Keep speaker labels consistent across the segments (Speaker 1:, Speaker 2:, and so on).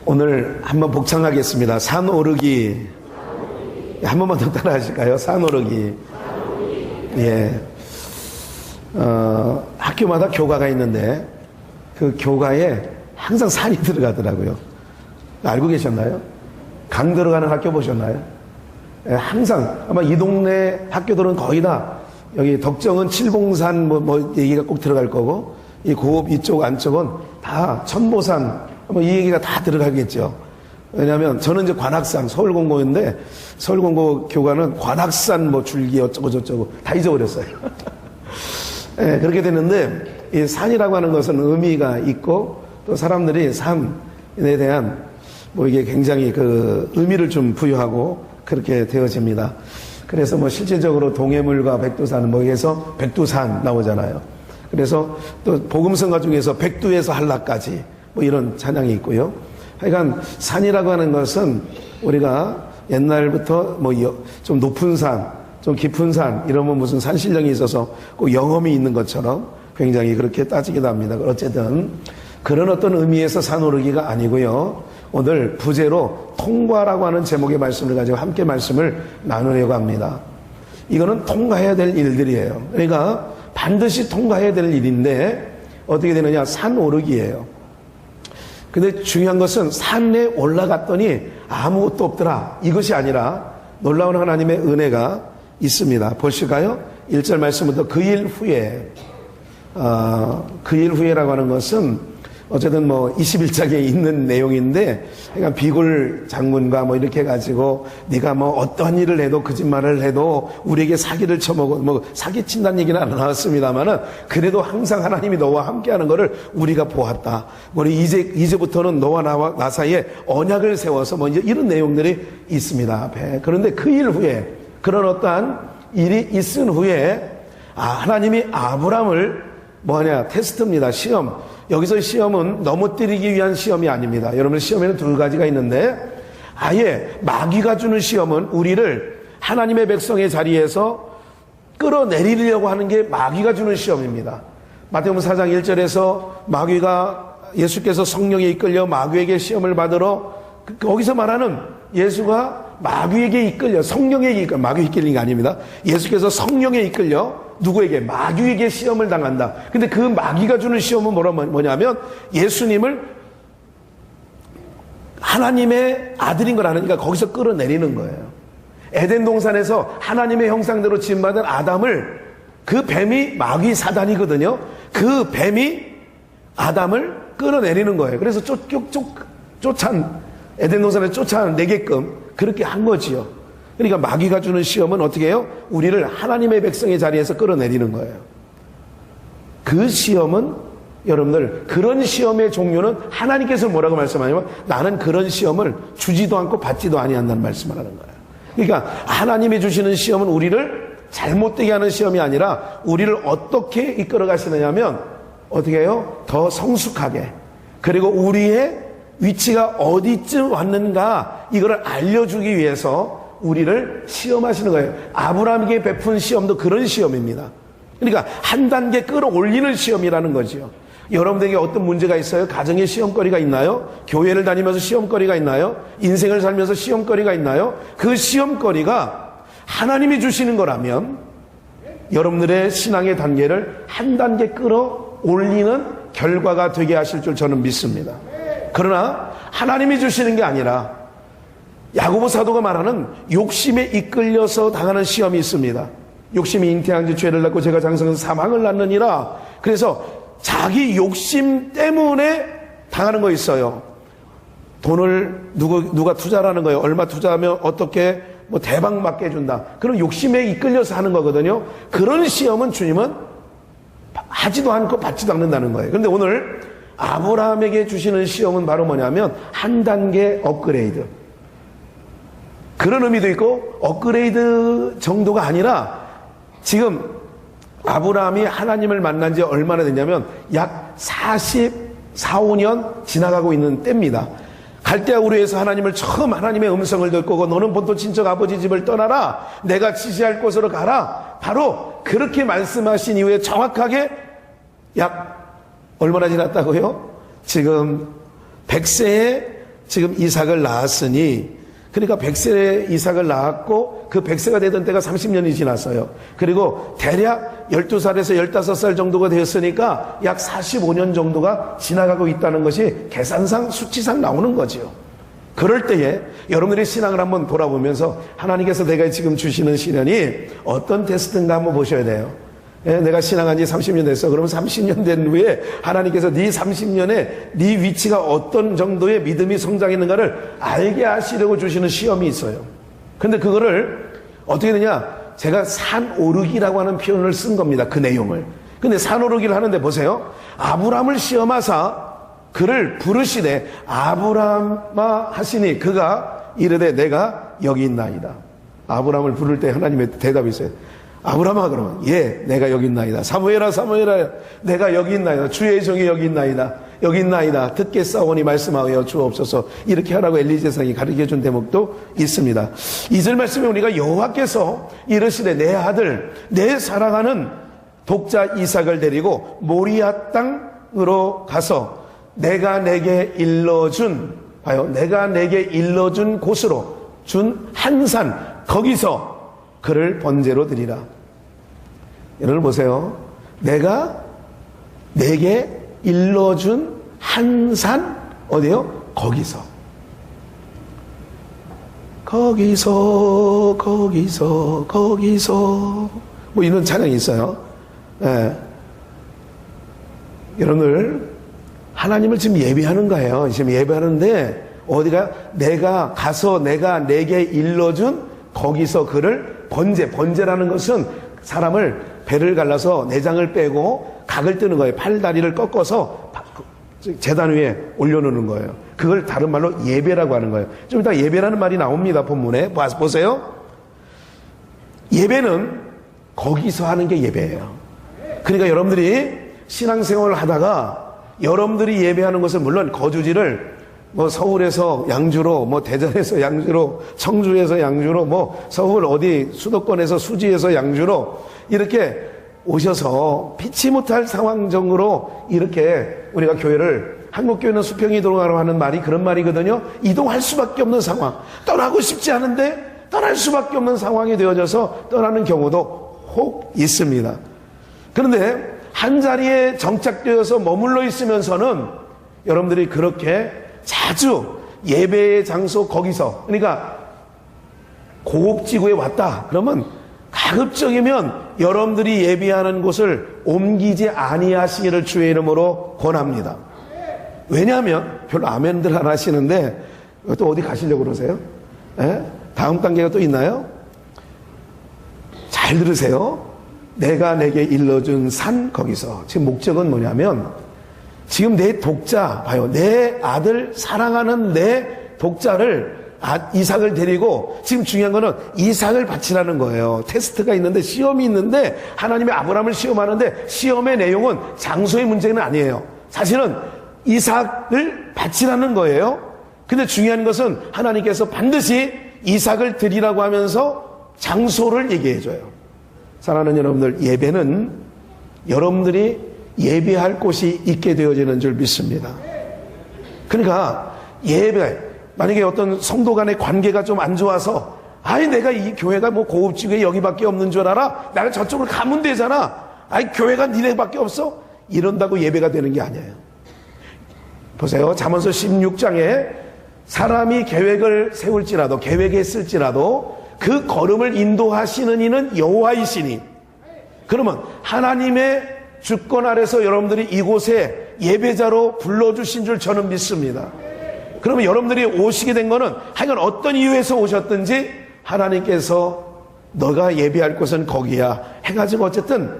Speaker 1: 오늘 한번 복창하겠습니다. 산 오르기. 한 번만 더 따라 하실까요? 산 오르기. 예. 학교마다 교가가 있는데 그 교가에 항상 산이 들어가더라고요. 알고 계셨나요? 강 들어가는 학교 보셨나요? 예, 항상 아마 이 동네 학교들은 거의 다 여기 덕정은 칠봉산 뭐 얘기가 꼭 들어갈 거고 이 고읍 이쪽 안쪽은 다 천보산 뭐 이 얘기가 다 들어가겠죠. 왜냐하면 저는 이제 관악산 서울공고인데 서울공고 교관은 관악산 뭐 줄기 어쩌고 저쩌고 다 잊어버렸어요. 네, 그렇게 되는데 이 산이라고 하는 것은 의미가 있고 또 사람들이 산에 대한 뭐 이게 굉장히 그 의미를 좀 부여하고 그렇게 되어집니다. 그래서 뭐 실질적으로 동해물과 백두산 뭐 해서 백두산 나오잖아요. 그래서 또 복음성가 중에서 백두에서 한라까지 뭐 이런 찬양이 있고요. 하여간 산이라고 하는 것은 우리가 옛날부터 뭐 좀 높은 산, 좀 깊은 산 이러면 무슨 산신령이 있어서 꼭 영험이 있는 것처럼 굉장히 그렇게 따지기도 합니다. 어쨌든 그런 어떤 의미에서 산 오르기가 아니고요. 오늘 부제로 통과라고 하는 제목의 말씀을 가지고 함께 말씀을 나누려고 합니다. 이거는 통과해야 될 일들이에요. 그러니까 반드시 통과해야 될 일인데 어떻게 되느냐? 산 오르기예요. 근데 중요한 것은 산에 올라갔더니 아무것도 없더라. 이것이 아니라 놀라운 하나님의 은혜가 있습니다. 보실까요? 1절 말씀부터 그 일 후에 그 일 후에라고 하는 것은 어쨌든 뭐 21장에 있는 내용인데 그러니까 비굴 장군과 뭐 이렇게 해가지고 네가 뭐 어떠한 일을 해도 거짓말을 해도 우리에게 사기를 쳐먹어 뭐 사기친다는 얘기는 안 나왔습니다만은 그래도 항상 하나님이 너와 함께하는 것을 우리가 보았다. 우리 이제부터는 너와 나 사이에 언약을 세워서 뭐 이제 이런 내용들이 있습니다. 그런데 그 일 후에 그런 어떠한 일이 있은 후에 하나님이 아브람을 뭐하냐 테스트입니다. 시험. 여기서 시험은 넘어뜨리기 위한 시험이 아닙니다. 여러분 시험에는 두 가지가 있는데 아예 마귀가 주는 시험은 우리를 하나님의 백성의 자리에서 끌어내리려고 하는 게 마귀가 주는 시험입니다. 마태복음 4장 1절에서 마귀가 예수께서 성령에 이끌려 마귀에게 시험을 받으러 거기서 말하는 예수가 마귀에게 이끌려 성령에게 이끌려 마귀에 이끌린 게 아닙니다. 예수께서 성령에 이끌려 누구에게? 마귀에게 시험을 당한다. 근데 그 마귀가 주는 시험은 뭐냐면 예수님을 하나님의 아들인 걸 아니까 거기서 끌어내리는 거예요. 에덴 동산에서 하나님의 형상대로 지음받은 아담을 그 뱀이 마귀 사단이거든요. 그 뱀이 아담을 끌어내리는 거예요. 그래서 에덴 동산에 쫓아내게끔 그렇게 한 거지요. 그러니까 마귀가 주는 시험은 어떻게 해요? 우리를 하나님의 백성의 자리에서 끌어내리는 거예요. 그 시험은 여러분들 그런 시험의 종류는 하나님께서 뭐라고 말씀하냐면 나는 그런 시험을 주지도 않고 받지도 아니한다는 말씀을 하는 거예요. 그러니까 하나님이 주시는 시험은 우리를 잘못되게 하는 시험이 아니라 우리를 어떻게 이끌어 가시느냐면 어떻게 해요? 더 성숙하게 그리고 우리의 위치가 어디쯤 왔는가 이거를 알려주기 위해서 우리를 시험하시는 거예요. 아브라함에게 베푼 시험도 그런 시험입니다. 그러니까 한 단계 끌어올리는 시험이라는 거죠. 여러분들에게 어떤 문제가 있어요? 가정에 시험거리가 있나요? 교회를 다니면서 시험거리가 있나요? 인생을 살면서 시험거리가 있나요? 그 시험거리가 하나님이 주시는 거라면 여러분들의 신앙의 단계를 한 단계 끌어올리는 결과가 되게 하실 줄 저는 믿습니다. 그러나 하나님이 주시는 게 아니라 야고보 사도가 말하는 욕심에 이끌려서 당하는 시험이 있습니다. 욕심이 잉태한 지 죄를 낳고 죄가 장성해서 사망을 낳느니라. 그래서 자기 욕심 때문에 당하는 거 있어요. 돈을 누가 투자라는 거예요. 얼마 투자하면 어떻게 뭐 대박 맞게 해준다. 그런 욕심에 이끌려서 하는 거거든요. 그런 시험은 주님은 하지도 않고 받지도 않는다는 거예요. 그런데 오늘 아브라함에게 주시는 시험은 바로 뭐냐면 한 단계 업그레이드. 그런 의미도 있고 업그레이드 정도가 아니라 지금 아브라함이 하나님을 만난 지 얼마나 됐냐면 약 44~5년 지나가고 있는 때입니다. 갈대아 우르에서 하나님을 처음 하나님의 음성을 듣고 너는 본토 친척 아버지 집을 떠나라 내가 지시할 곳으로 가라 바로 그렇게 말씀하신 이후에 정확하게 약 얼마나 지났다고요? 지금 100세에 지금 이삭을 낳았으니, 그러니까 100세에 이삭을 낳았고 그 100세가 되던 때가 30년이 지났어요. 그리고 대략 12살에서 15살 정도가 되었으니까 약 45년 정도가 지나가고 있다는 것이 계산상 수치상 나오는 거지요. 그럴 때에 여러분들이 신앙을 한번 돌아보면서 하나님께서 내가 지금 주시는 시련이 어떤 테스트인가 한번 보셔야 돼요. 내가 신앙한 지 30년 됐어. 그러면 30년 된 후에 하나님께서 네 30년에 네 위치가 어떤 정도의 믿음이 성장했는가를 알게 하시려고 주시는 시험이 있어요. 근데 그거를 어떻게 되냐? 제가 산오르기라고 하는 표현을 쓴 겁니다. 그 내용을. 근데 산오르기를 하는데 보세요. 아브라함을 시험하사 그를 부르시되 아브라함아 하시니 그가 이르되 내가 여기 있나이다. 아브라함을 부를 때 하나님의 대답이 있어요. 아브라함아 그러면 예 내가 여기 있나이다. 사무엘아 사무엘아 내가 여기 있나이다. 주의 종이 여기 있나이다. 여기 있나이다. 듣겠사오니 말씀하여 주옵소서. 이렇게 하라고 엘리제상이 가르쳐준 대목도 있습니다. 2절 말씀에 우리가 여호와께서 이르시되 내 아들 내 사랑하는 독자 이삭을 데리고 모리아 땅으로 가서 내가 내게 일러준 봐요. 내가 내게 일러준 곳으로 준 한 산 거기서 그를 번제로 드리라. 여러분 보세요. 내가 내게 일러준 한 산 어디요? 거기서 뭐 이런 찬양이 있어요. 예. 여러분들 하나님을 지금 예배하는 거예요. 지금 예배하는데 어디가 내가 가서 내가 내게 일러준 거기서 그를 번제라는 것은 사람을 배를 갈라서 내장을 빼고 각을 뜨는 거예요. 팔다리를 꺾어서 제단 위에 올려놓는 거예요. 그걸 다른 말로 예배라고 하는 거예요. 좀 이따 예배라는 말이 나옵니다. 본문에 보세요. 예배는 거기서 하는 게 예배예요. 그러니까 여러분들이 신앙생활을 하다가 여러분들이 예배하는 것은 물론 거주지를 뭐 서울에서 양주로, 뭐 대전에서 양주로, 청주에서 양주로, 뭐 서울 어디 수도권에서 수지에서 양주로 이렇게 오셔서 피치 못할 상황적으로 이렇게 우리가 교회를, 한국교회는 수평이 이동하라고 하는 말이 그런 말이거든요. 이동할 수밖에 없는 상황, 떠나고 싶지 않은데 떠날 수밖에 없는 상황이 되어져서 떠나는 경우도 혹 있습니다. 그런데 한 자리에 정착되어서 머물러 있으면서는 여러분들이 그렇게 자주 예배의 장소 거기서, 그러니까 고급지구에 왔다 그러면 가급적이면 여러분들이 예배하는 곳을 옮기지 아니하시기를 주의 이름으로 권합니다. 왜냐하면 별로 아멘들 안 하시는데 또 어디 가시려고 그러세요? 다음 단계가 또 있나요? 잘 들으세요. 내가 내게 일러준 산 거기서. 지금 목적은 뭐냐면 지금 내 독자 봐요. 내 아들 사랑하는 내 독자를 이삭을 데리고, 지금 중요한 거는 이삭을 바치라는 거예요. 테스트가 있는데, 시험이 있는데 하나님이 아브라함을 시험하는데 시험의 내용은 장소의 문제는 아니에요. 사실은 이삭을 바치라는 거예요. 근데 중요한 것은 하나님께서 반드시 이삭을 드리라고 하면서 장소를 얘기해 줘요. 사랑하는 여러분들, 예배는 여러분들이 예배할 곳이 있게 되어지는 줄 믿습니다. 그러니까 예배, 만약에 어떤 성도 간의 관계가 좀 안 좋아서 아이 내가 이 교회가 뭐 고급지구에 여기밖에 없는 줄 알아? 나는 저쪽으로 가면 되잖아. 아이 교회가 니네밖에 없어? 이런다고 예배가 되는 게 아니에요. 보세요. 잠언서 16장에 사람이 계획을 세울지라도, 계획했을지라도 그 걸음을 인도하시는 이는 여호와이시니, 그러면 하나님의 주권 아래서 여러분들이 이곳에 예배자로 불러주신 줄 저는 믿습니다. 그러면 여러분들이 오시게 된 거는 하여간 어떤 이유에서 오셨든지 하나님께서 너가 예배할 곳은 거기야 해가지고 어쨌든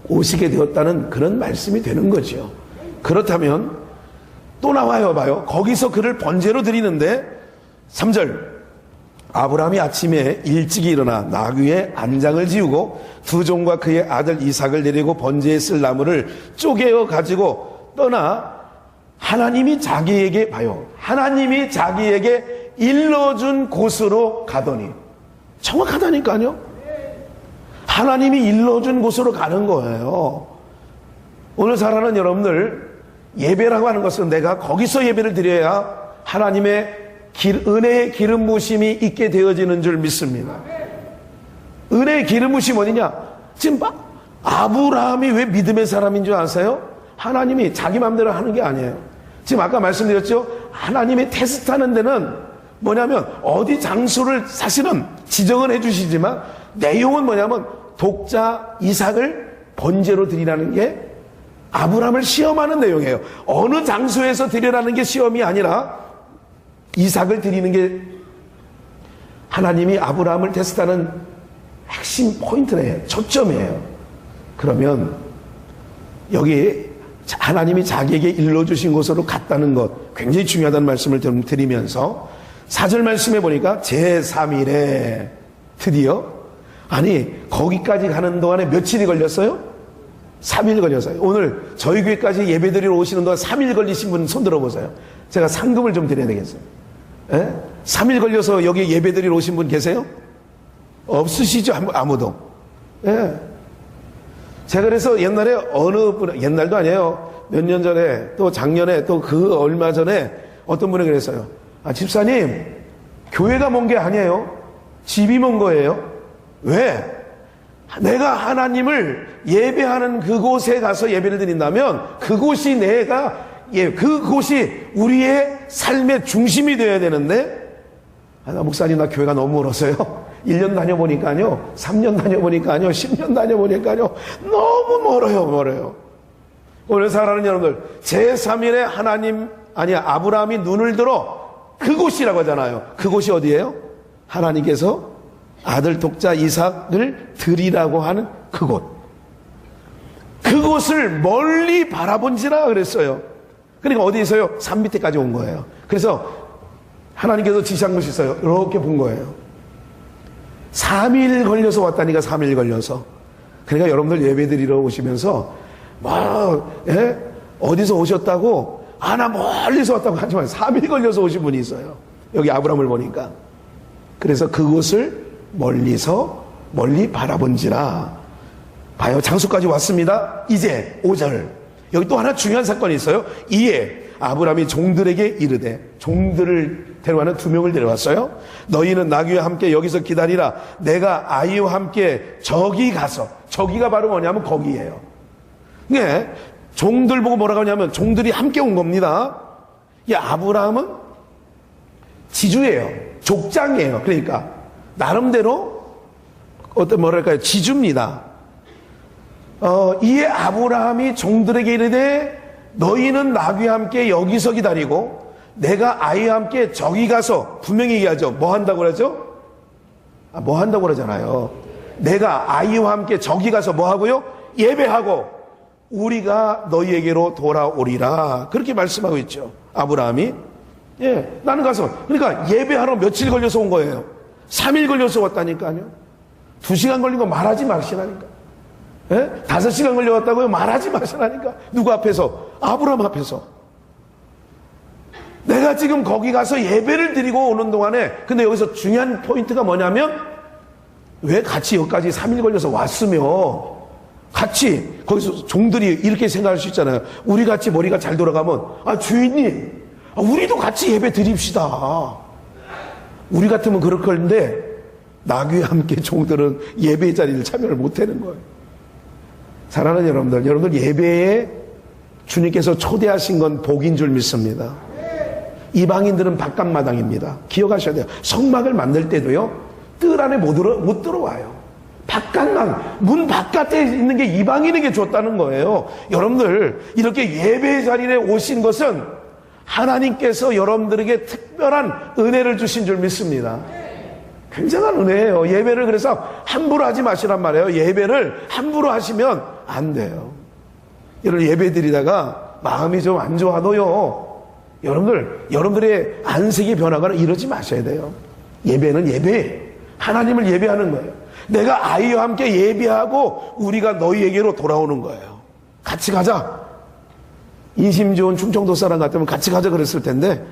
Speaker 1: 오시게 되었다는 그런 말씀이 되는 거죠. 그렇다면 또 나와요. 봐요. 거기서 그를 번제로 드리는데 3절 아브라함이 아침에 일찍이 일어나 나귀의 안장을 지우고 두 종과 그의 아들 이삭을 데리고 번제에 쓸 나무를 쪼개어 가지고 떠나 하나님이 자기에게 봐요. 하나님이 자기에게 일러준 곳으로 가더니, 정확하다니까요. 하나님이 일러준 곳으로 가는 거예요. 오늘 살아가는 여러분들, 예배라고 하는 것은 내가 거기서 예배를 드려야 하나님의 은혜의 기름 부으심이 있게 되어지는 줄 믿습니다. 은혜의 기름 부으심이 어디냐? 지금 아브라함이 왜 믿음의 사람인 줄 아세요? 하나님이 자기 마음대로 하는 게 아니에요. 지금 아까 말씀드렸죠? 하나님이 테스트하는 데는 뭐냐면 어디 장소를 사실은 지정은 해주시지만 내용은 뭐냐면 독자 이삭을 번제로 드리라는 게 아브라함을 시험하는 내용이에요. 어느 장소에서 드리라는 게 시험이 아니라 이삭을 드리는 게 하나님이 아브라함을 테스트하는 핵심 포인트예요. 초점이에요. 그러면 여기 하나님이 자기에게 일러주신 곳으로 갔다는 것 굉장히 중요하다는 말씀을 좀 드리면서 4절 말씀해 보니까 제3일에 드디어 거기까지 가는 동안에 며칠이 걸렸어요? 3일 걸렸어요. 오늘 저희 교회까지 예배드리러 오시는 동안 3일 걸리신 분 손 들어보세요. 제가 상금을 좀 드려야 되겠어요. 3일 걸려서 여기 예배드리러 오신 분 계세요? 없으시죠? 아무도. 예. 제가 그래서 옛날에 옛날도 아니에요. 몇 년 전에 또 작년에 또 그 얼마 전에 어떤 분이 그랬어요. 집사님, 교회가 먼 게 아니에요. 집이 먼 거예요. 왜? 내가 하나님을 예배하는 그곳에 가서 예배를 드린다면 그곳이 그곳이 우리의 삶의 중심이 되어야 되는데 목사님 나 교회가 너무 멀어서요. 1년 다녀보니까요, 3년 다녀보니까요, 10년 다녀보니까요, 너무 멀어요. 오늘 사랑하는 여러분들, 제3일에 아브라함이 눈을 들어 그곳이라고 하잖아요. 그곳이 어디예요? 하나님께서 아들 독자 이삭을 드리라고 하는 그곳을 멀리 바라본지라 그랬어요. 그러니까 어디에서요? 산 밑에까지 온 거예요. 그래서 하나님께서 지시한 것이 있어요. 이렇게 본 거예요. 3일 걸려서 왔다니까. 3일 걸려서. 그러니까 여러분들 예배드리러 오시면서 어디서 오셨다고 나 멀리서 왔다고 하지 마세요. 3일 걸려서 오신 분이 있어요. 여기 아브라함을 보니까. 그래서 그곳을 멀리 바라본지라. 봐요. 장소까지 왔습니다. 이제 5절. 여기 또 하나 중요한 사건이 있어요. 이에 아브라함이 종들에게 이르되, 종들을 데려가는 2명을 데려왔어요. 너희는 나귀와 함께 여기서 기다리라. 내가 아이와 함께 저기 가서, 저기가 바로 뭐냐면 거기예요. 네, 종들 보고 뭐라고 하냐면 종들이 함께 온 겁니다. 아브라함은 지주예요. 족장이에요. 그러니까 나름대로 지주입니다. 이에 아브라함이 종들에게 이르되 너희는 나귀와 함께 여기서 기다리고 내가 아이와 함께 저기 가서, 분명히 얘기하죠. 뭐 한다고 그러죠? 뭐 한다고 그러잖아요. 내가 아이와 함께 저기 가서 뭐 하고요? 예배하고 우리가 너희에게로 돌아오리라. 그렇게 말씀하고 있죠. 아브라함이. 나는 가서, 그러니까 예배하러 며칠 걸려서 온 거예요. 3일 걸려서 왔다니까요. 2시간 걸린 거 말하지 마시라니까. 5시간 걸려왔다고요? 말하지 마시라니까. 누구 앞에서? 아브라함 앞에서. 내가 지금 거기 가서 예배를 드리고 오는 동안에, 근데 여기서 중요한 포인트가 뭐냐면, 왜 같이 여기까지 3일 걸려서 왔으며, 같이, 거기서 종들이 이렇게 생각할 수 있잖아요. 우리 같이 머리가 잘 돌아가면, 주인님, 우리도 같이 예배 드립시다. 우리 같으면 그럴 건데, 나귀와 함께 종들은 예배 자리를 참여를 못 하는 거예요. 사랑하는 여러분들 예배에 주님께서 초대하신 건 복인 줄 믿습니다. 이방인들은 바깥마당입니다. 기억하셔야 돼요. 성막을 만들 때도요, 뜰 안에 못 들어와요. 문 바깥에 있는 게 이방인에게 줬다는 거예요. 여러분들, 이렇게 예배 자리에 오신 것은 하나님께서 여러분들에게 특별한 은혜를 주신 줄 믿습니다. 굉장한 은혜예요. 예배를 그래서 함부로 하지 마시란 말이에요. 예배를 함부로 하시면 안 돼요. 여러분, 예배 드리다가 마음이 좀 안 좋아도요, 여러분들의 안색이 변하거나 이러지 마셔야 돼요. 예배는 예배, 하나님을 예배하는 거예요. 내가 아이와 함께 예배하고 우리가 너희에게로 돌아오는 거예요. 같이 가자. 인심 좋은 충청도 사람 같으면 같이 가자 그랬을 텐데,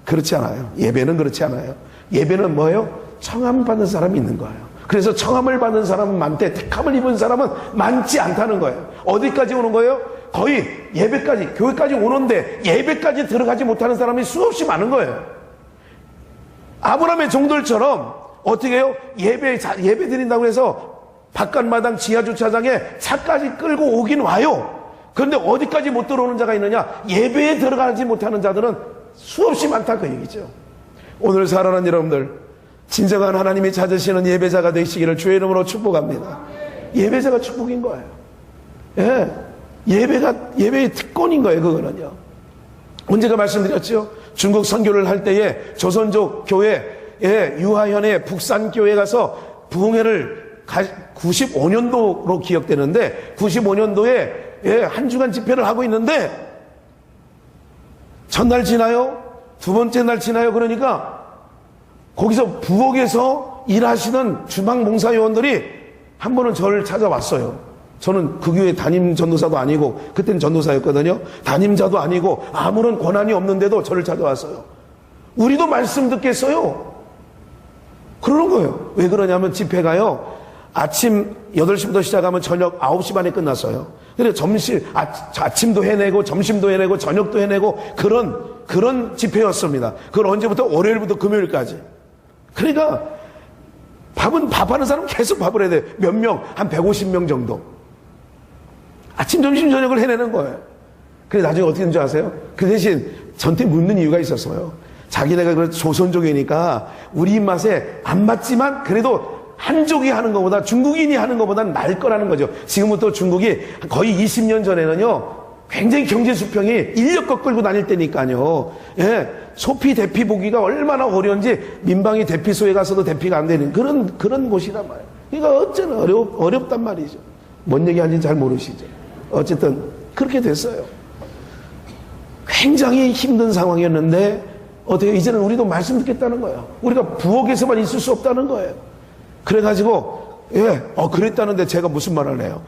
Speaker 1: 그렇지 않아요. 예배는 그렇지 않아요. 예배는 뭐예요? 청함 받는 사람이 있는 거예요. 그래서 청함을 받는 사람은 많대, 택함을 입은 사람은 많지 않다는 거예요. 어디까지 오는 거예요? 거의 예배까지, 교회까지 오는데 예배까지 들어가지 못하는 사람이 수없이 많은 거예요. 아브라함의 종들처럼 어떻게 해요? 예배 드린다고 해서 바깥마당 지하주차장에 차까지 끌고 오긴 와요. 그런데 어디까지 못 들어오는 자가 있느냐? 예배에 들어가지 못하는 자들은 수없이 많다 그 얘기죠. 오늘 사랑하는 여러분들, 진정한 하나님이 찾으시는 예배자가 되시기를 주의 이름으로 축복합니다. 예배자가 축복인 거예요. 예, 예배의 특권인 거예요. 그거는요. 언제가 말씀드렸죠? 중국 선교를 할 때에 조선족 교회, 유하현의 북산교회 가서 부흥회를 95년도로 기억되는데 95년도에 한 주간 집회를 하고 있는데 첫날 지나요? 두 번째 날 지나요? 그러니까 거기서 부엌에서 일하시는 주방 봉사요원들이 한 번은 저를 찾아왔어요. 저는 그 교회 담임 전도사도 아니고, 그때는 전도사였거든요. 담임자도 아니고 아무런 권한이 없는데도 저를 찾아왔어요. 우리도 말씀 듣겠어요? 그러는 거예요. 왜 그러냐면 집회가요, 아침 8시부터 시작하면 저녁 9시 반에 끝났어요. 그래서 아침도 해내고 점심도 해내고 저녁도 해내고 그런 집회였습니다. 그걸 언제부터? 월요일부터 금요일까지. 그러니까 밥하는 사람은 계속 밥을 해야 돼요. 몇 명? 한 150명 정도. 아침, 점심, 저녁을 해내는 거예요. 그래서 나중에 어떻게 된줄 아세요? 그 대신 저한테 묻는 이유가 있었어요. 자기네가 그 조선족이니까 우리 입맛에 안 맞지만 그래도 한족이 하는 것보다, 중국인이 하는 것보다는 나을 거라는 거죠. 지금부터 중국이 거의 20년 전에는요, 굉장히 경제 수평이 인력거 끌고 다닐 때니까요. 예, 소피 대피 보기가 얼마나 어려운지 민방위 대피소에 가서도 대피가 안 되는 그런 곳이란 말이에요. 그러니까 어쩌나 어렵단 말이죠. 뭔 얘기 하는지 잘 모르시죠. 어쨌든 그렇게 됐어요. 굉장히 힘든 상황이었는데 어떻게 이제는 우리도 말씀 듣겠다는 거예요. 우리가 부엌에서만 있을 수 없다는 거예요. 그래가지고 그랬다는데 제가 무슨 말을 해요?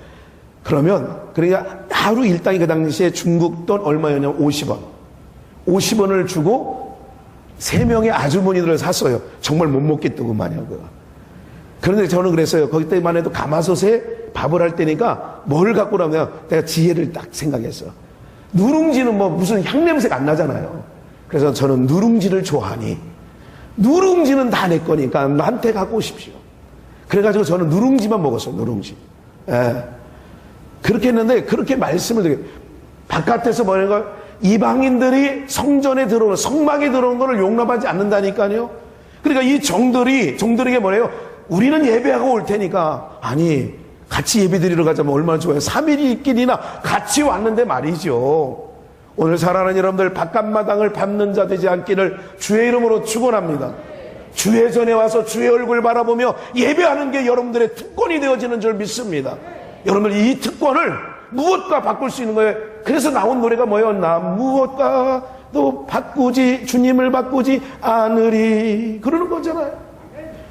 Speaker 1: 그러니까 하루 일당이 그 당시에 중국 돈 얼마였냐면 50원. 50원을 주고 3명의 아주머니들을 샀어요. 정말 못 먹겠더구만요. 그런데 저는 그랬어요. 거기 때만 해도 가마솥에 밥을 할 때니까 뭘 갖고 오라면 내가 지혜를 딱 생각했어. 누룽지는 뭐 무슨 향냄새가 안 나잖아요. 그래서 저는 누룽지를 좋아하니 누룽지는 다 내 거니까 나한테 갖고 오십시오. 그래가지고 저는 누룽지만 먹었어요. 누룽지. 예. 그렇게 했는데 그렇게 말씀을 드려요. 바깥에서 뭐라는 걸 이방인들이 성전에 들어오는, 성막에 들어오는 것을 용납하지 않는다니까요. 그러니까 이 종들에게 뭐래요? 우리는 예배하고 올 테니까. 아니, 같이 예배 드리러 가자면 얼마나 좋아요. 3일끼리나 같이 왔는데 말이죠. 오늘 사랑하는 여러분들, 바깥마당을 밟는 자 되지 않기를 주의 이름으로 축원합니다. 주의 전에 와서 주의 얼굴 바라보며 예배하는 게 여러분들의 특권이 되어지는 줄 믿습니다. 여러분들 이 특권을 무엇과 바꿀 수 있는 거예요. 그래서 나온 노래가 뭐였나? 무엇과도 바꾸지, 주님을 바꾸지 않으리. 그러는 거잖아요.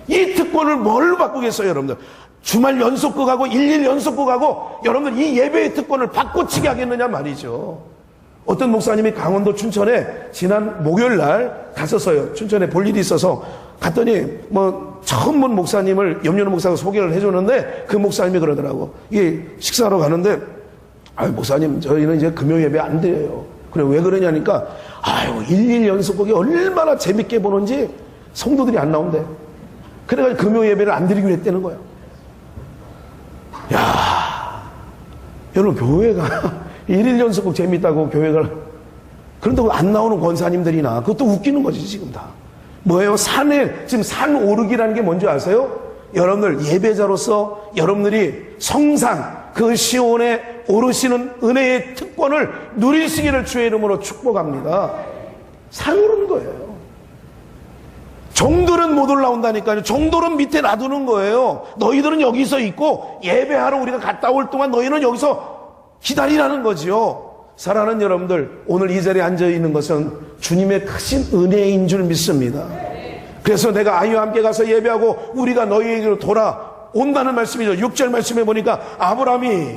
Speaker 1: 이 특권을 뭘로 바꾸겠어요, 여러분들? 주말 연속극하고 일일 연속극하고 여러분들 이 예배의 특권을 바꿔치기 하겠느냐 말이죠. 어떤 목사님이 강원도 춘천에 지난 목요일 날 갔었어요. 춘천에 볼 일이 있어서 갔더니 처음 본 목사님을 염려는 목사가 소개를 해줬는데 그 목사님이 그러더라고. 이게 식사하러 가는데 목사님 저희는 이제 금요 예배 안 드려요. 그래 왜 그러냐니까 일일 연속극이 얼마나 재밌게 보는지 성도들이 안 나온대. 그래가지고 금요 예배를 안 드리기로 했다는 거예요. 야, 여러분 교회가 일일 연속극 재밌다고 교회가 그런다고 안 나오는 권사님들이나 그것도 웃기는 거지 지금 다. 뭐예요? 지금 산 오르기라는 게 뭔지 아세요? 여러분들 예배자로서 여러분들이 성산 그 시온에 오르시는 은혜의 특권을 누리시기를 주의 이름으로 축복합니다. 산 오르는 거예요. 종들은 못 올라온다니까요. 종들은 밑에 놔두는 거예요. 너희들은 여기서 있고 예배하러 우리가 갔다 올 동안 너희는 여기서 기다리라는 거지요. 사랑하는 여러분들, 오늘 이 자리에 앉아있는 것은 주님의 크신 은혜인 줄 믿습니다. 그래서 내가 아이와 함께 가서 예배하고 우리가 너희에게로 돌아온다는 말씀이죠. 6절 말씀해 보니까 아브라함이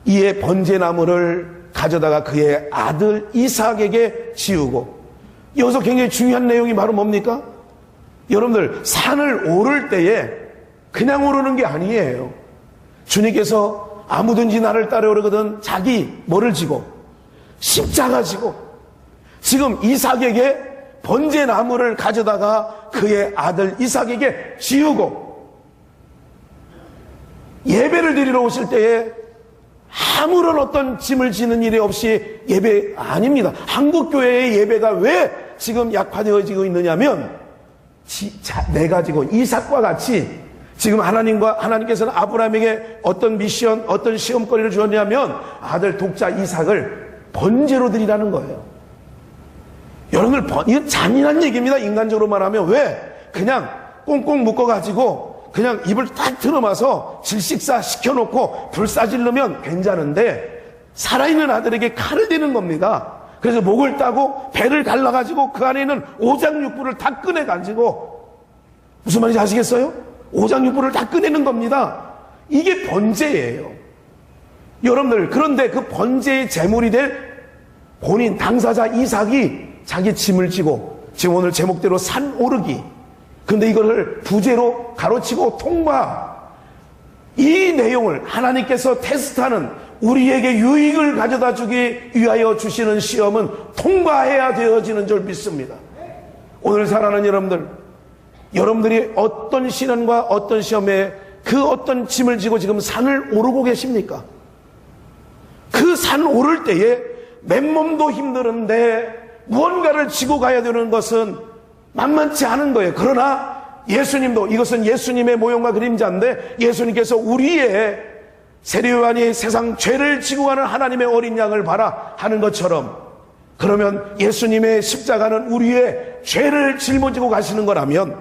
Speaker 1: 이에 번제나무를 가져다가 그의 아들 이삭에게 지우고, 여기서 굉장히 중요한 내용이 바로 뭡니까? 여러분들, 산을 오를 때에 그냥 오르는 게 아니에요. 주님께서 아무든지 나를 따르거든 자기 뭐를 지고 십자가 지고 지금 이삭에게 번제나무를 가져다가 그의 아들 이삭에게 지우고 예배를 드리러 오실 때에 아무런 어떤 짐을 지는 일이 없이 예배 아닙니다. 한국교회의 예배가 왜 지금 약화되어지고 있느냐면 내가 지금 이삭과 같이 지금 하나님께서는 아브라함에게 어떤 미션, 어떤 시험거리를 주었냐면 아들 독자 이삭을 번제로 드리라는 거예요. 여러분들, 이거 잔인한 얘기입니다. 인간적으로 말하면. 왜? 그냥 꽁꽁 묶어가지고 그냥 입을 딱 틀어마서 질식사 시켜놓고 불사질르면 괜찮은데 살아있는 아들에게 칼을 대는 겁니다. 그래서 목을 따고 배를 갈라가지고 그 안에 있는 오장육부를 다 꺼내가지고 무슨 말인지 아시겠어요? 오장육부를 다 꺼내는 겁니다. 이게 번제예요. 여러분들, 그런데 그 번제의 제물이 될 본인 당사자 이삭이 자기 짐을 지고 지금 오늘 제목대로 산 오르기, 근데 이거를 부제로 가로치고 통과, 이 내용을 하나님께서 테스트하는, 우리에게 유익을 가져다 주기 위하여 주시는 시험은 통과해야 되어지는 줄 믿습니다. 오늘 사랑하는 여러분들, 여러분들이 어떤 시련과 어떤 시험에 그 어떤 짐을 지고 지금 산을 오르고 계십니까? 그 산 오를 때에 맨몸도 힘드는데 무언가를 지고 가야 되는 것은 만만치 않은 거예요. 그러나 예수님도, 이것은 예수님의 모형과 그림자인데, 예수님께서 우리의 세례요한이 세상 죄를 지고 가는 하나님의 어린 양을 봐라 하는 것처럼, 그러면 예수님의 십자가는 우리의 죄를 짊어지고 가시는 거라면,